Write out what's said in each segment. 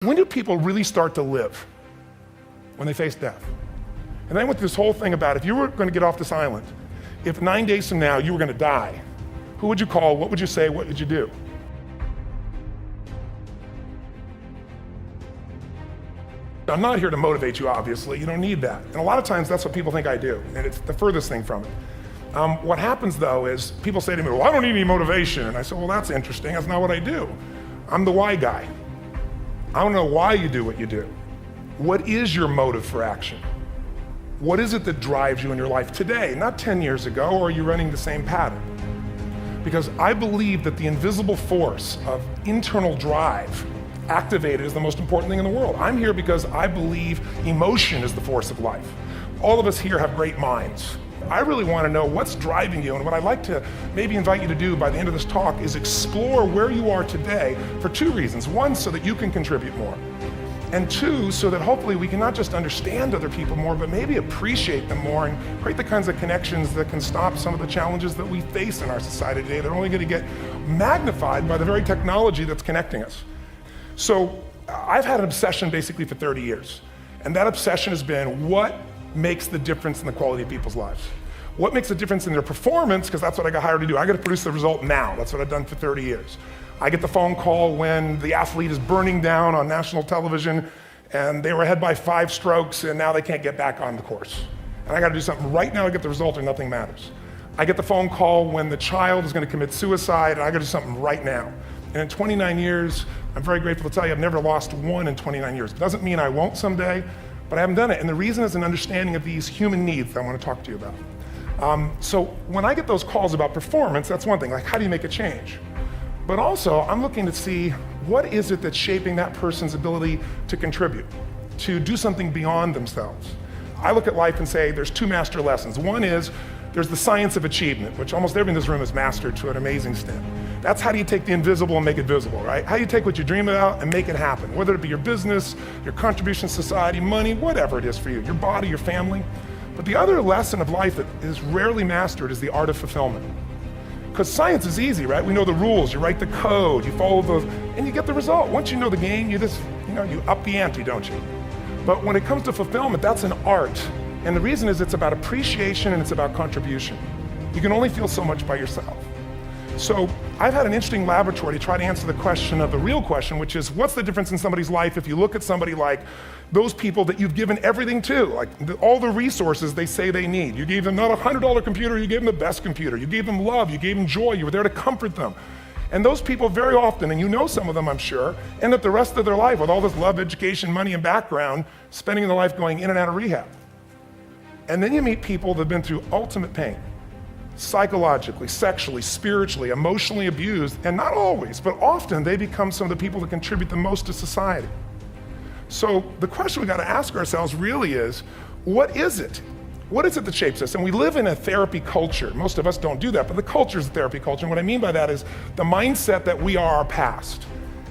When do people really start to live? When they face death. And then with this whole thing about if you were going to get off this island, if 9 days from now you were going to die, who would you call? What would you say? What would you do? I'm not here to motivate you, obviously. You don't need that. And a lot of times that's what people think I do, and it's the furthest thing from it. What happens though is people say to me, well, I don't need any motivation. And I say, well, that's interesting. That's not what I do. I'm the why guy. I don't know why you do what you do. What is your motive for action? What is it that drives you in your life today, not 10 years ago, or are you running the same pattern? Because I believe that the invisible force of internal drive activated is the most important thing in the world. I'm here because I believe emotion is the force of life. All of us here have great minds. I really want to know what's driving you, and what I'd like to maybe invite you to do by the end of this talk is explore where you are today for two reasons. One, so that you can contribute more. And two, so that hopefully we can not just understand other people more, but maybe appreciate them more and create the kinds of connections that can stop some of the challenges that we face in our society today. They're only going to get magnified by the very technology that's connecting us. So I've had an obsession basically for 30 years. And that obsession has been what makes the difference in the quality of people's lives? What makes a difference in their performance? Because that's what I got hired to do. I got to produce the result now. That's what I've done for 30 years. I get the phone call when the athlete is burning down on national television and they were ahead by 5 strokes and now they can't get back on the course. And I got to do something right now to get the result or nothing matters. I get the phone call when the child is going to commit suicide and I got to do something right now. And in 29 years, I'm very grateful to tell you I've never lost one in 29 years. It doesn't mean I won't someday, but I haven't done it. And the reason is an understanding of these human needs that I want to talk to you about. So when I get those calls about performance, that's one thing, like how do you make a change? But also, I'm looking to see what is it that's shaping that person's ability to contribute, to do something beyond themselves. I look at life and say there's 2 master lessons. One is there's the science of achievement, which almost everyone in this room has mastered to an amazing extent. That's how do you take the invisible and make it visible, right? How do you take what you dream about and make it happen, whether it be your business, your contribution to society, money, whatever it is for you, your body, your family. But the other lesson of life that is rarely mastered is the art of fulfillment. Because science is easy, right? We know the rules, you write the code, you follow those, and you get the result. Once you know the game, you up the ante, don't you? But when it comes to fulfillment, that's an art. And the reason is it's about appreciation and it's about contribution. You can only feel so much by yourself. So I've had an interesting laboratory to try to answer the question of the real question, which is what's the difference in somebody's life if you look at somebody like those people that you've given everything to, like all the resources they say they need. You gave them not a $100 computer, you gave them the best computer. You gave them love, you gave them joy, you were there to comfort them. And those people very often, and you know some of them I'm sure, end up the rest of their life with all this love, education, money, and background, spending their life going in and out of rehab. And then you meet people that have been through ultimate pain, psychologically, sexually, spiritually, emotionally abused, and not always, but often they become some of the people that contribute the most to society. So the question we got to ask ourselves really is, what is it? What is it that shapes us? And we live in a therapy culture. Most of us don't do that, but the culture is a therapy culture. And what I mean by that is the mindset that we are our past.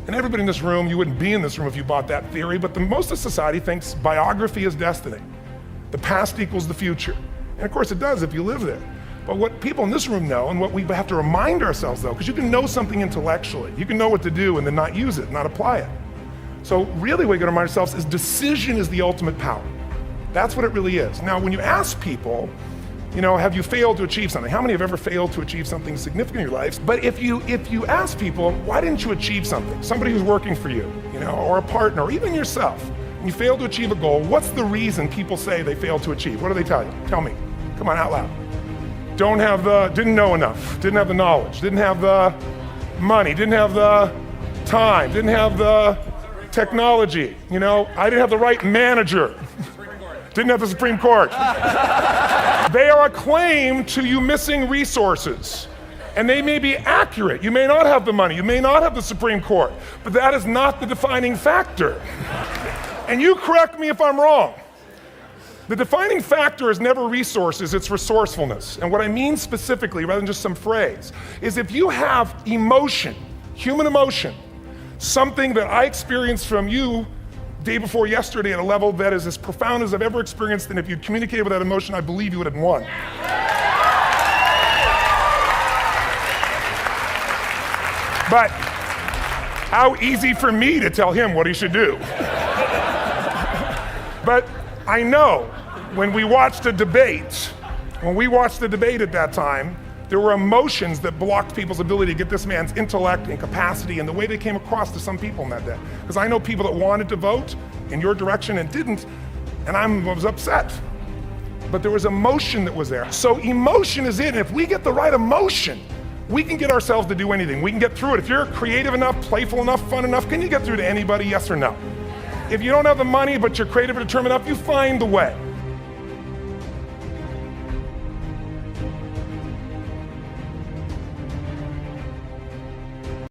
And everybody in this room, you wouldn't be in this room if you bought that theory, but most of society thinks biography is destiny. The past equals the future. And of course it does if you live there. But what people in this room know, and what we have to remind ourselves though, because you can know something intellectually, you can know what to do and then not use it, not apply it. So really what we got to remind ourselves is decision is the ultimate power. That's what it really is. Now when you ask people, have you failed to achieve something? How many have ever failed to achieve something significant in your lives? But if you ask people, why didn't you achieve something? Somebody who's working for you, or a partner, or even yourself, and you failed to achieve a goal, what's the reason people say they failed to achieve? What do they tell you? Tell me. Come on, out loud. Didn't know enough, didn't have the knowledge, didn't have the money, didn't have the time, didn't have the technology, I didn't have the right manager, didn't have the Supreme Court. They are a claim to you missing resources. And they may be accurate. You may not have the money, you may not have the Supreme Court, but that is not the defining factor. And you correct me if I'm wrong. The defining factor is never resources, it's resourcefulness. And what I mean specifically, rather than just some phrase, is if you have emotion, human emotion, something that I experienced from you day before yesterday at a level that is as profound as I've ever experienced, and if you'd communicated with that emotion, I believe you would have won. But How easy for me to tell him what he should do. But I know when we watched the debate at that time, there were emotions that blocked people's ability to get this man's intellect and capacity and the way they came across to some people in that day. Because I know people that wanted to vote in your direction and didn't, and I was upset. But there was emotion that was there. So emotion is it, and if we get the right emotion, we can get ourselves to do anything. We can get through it. If you're creative enough, playful enough, fun enough, can you get through to anybody, yes or no? If you don't have the money, but you're creative and determined enough, you find the way.